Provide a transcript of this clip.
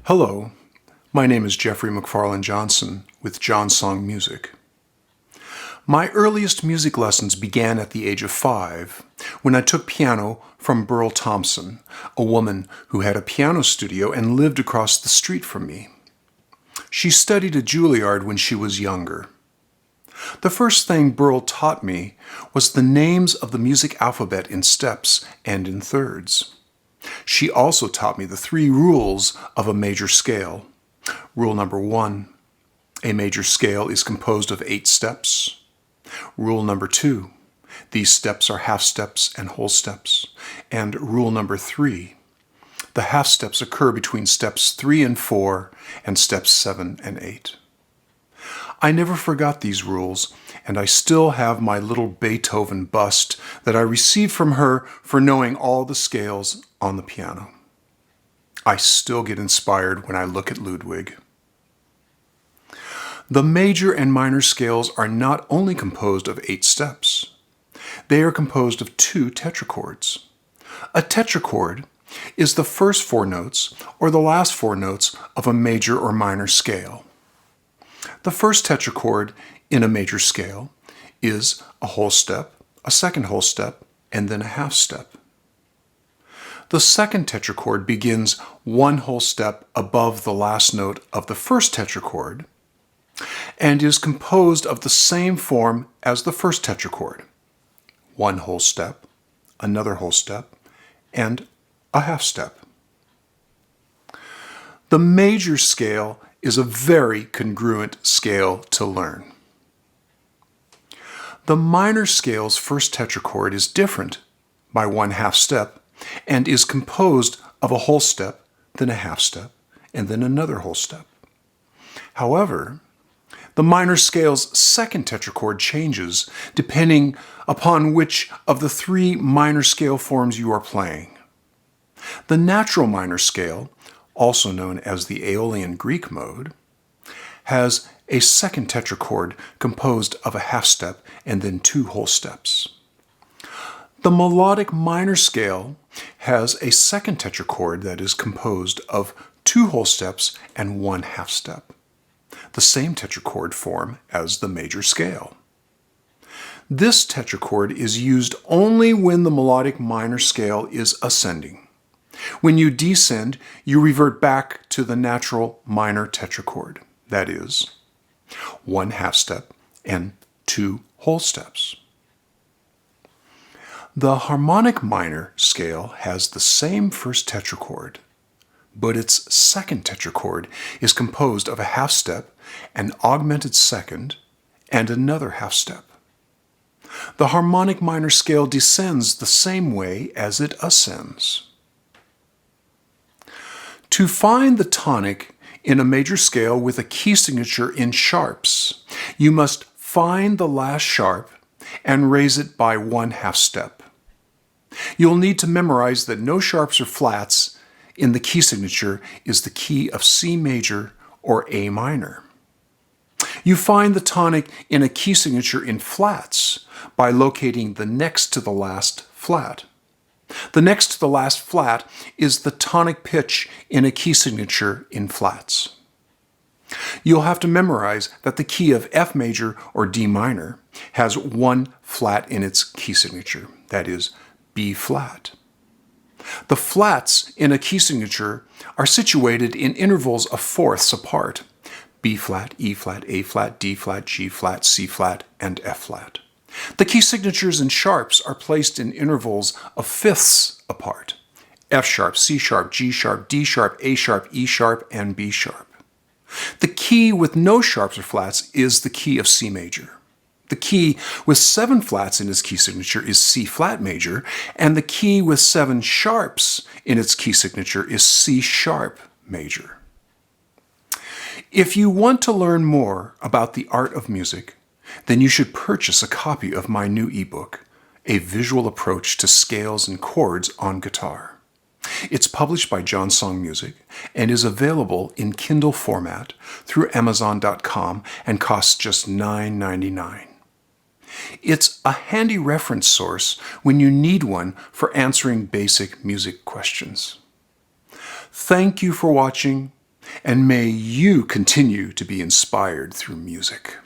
Hello, my name is Jeffrey McFarland-Johnson with JohnSong Music. My earliest music lessons began at the age of 5 when I took piano from Burl Thompson, a woman who had a piano studio and lived across the street from me. She studied at Juilliard when she was younger. The first thing Burl taught me was the names of the music alphabet in steps and in thirds. She also taught me the 3 rules of a major scale. Rule number 1, a major scale is composed of 8 steps. Rule number 2, these steps are half steps and whole steps. And rule number 3, the half steps occur between steps 3 and 4 and steps 7 and 8. I never forgot these rules, and I still have my little Beethoven bust that I received from her for knowing all the scales on the piano. I still get inspired when I look at Ludwig. The major and minor scales are not only composed of 8 steps. They are composed of 2 tetrachords. A tetrachord is the first 4 notes or the last 4 notes of a major or minor scale. The first tetrachord in a major scale is a whole step, a second whole step, and then a half step. The second tetrachord begins 1 whole step above the last note of the first tetrachord and is composed of the same form as the first tetrachord. 1 whole step, another whole step, and a half step. The major scale is a very congruent scale to learn. The minor scale's first tetrachord is different by 1 half step and is composed of a whole step, then a half step, and then another whole step. However, the minor scale's second tetrachord changes depending upon which of the 3 minor scale forms you are playing. The natural minor scale, also known as the Aeolian Greek mode, has a second tetrachord composed of a half step and then 2 whole steps. The melodic minor scale has a second tetrachord that is composed of 2 whole steps and 1 half step, the same tetrachord form as the major scale. This tetrachord is used only when the melodic minor scale is ascending. When you descend, you revert back to the natural minor tetrachord, that is, 1 half step and 2 whole steps. The harmonic minor scale has the same first tetrachord, but its second tetrachord is composed of a half step, an augmented second, and another half step. The harmonic minor scale descends the same way as it ascends. To find the tonic in a major scale with a key signature in sharps, you must find the last sharp and raise it by 1 half step. You'll need to memorize that no sharps or flats in the key signature is the key of C major or A minor. You find the tonic in a key signature in flats by locating the next to the last flat. The next to the last flat is the tonic pitch in a key signature in flats. You'll have to memorize that the key of F major or D minor has 1 flat in its key signature, that is, B flat. The flats in a key signature are situated in intervals of fourths apart: B flat, E flat, A flat, D flat, G flat, C flat, and F flat. The key signatures in sharps are placed in intervals of fifths apart: F sharp, C sharp, G sharp, D sharp, A sharp, E sharp, and B sharp. The key with no sharps or flats is the key of C major. The key with 7 flats in its key signature is C flat major, and the key with 7 sharps in its key signature is C sharp major. If you want to learn more about the art of music, then you should purchase a copy of my new ebook, A Visual Approach to Scales and Chords on Guitar. It's published by JohnSong Music and is available in Kindle format through Amazon.com and costs just $9.99. It's a handy reference source when you need one for answering basic music questions. Thank you for watching, and may you continue to be inspired through music.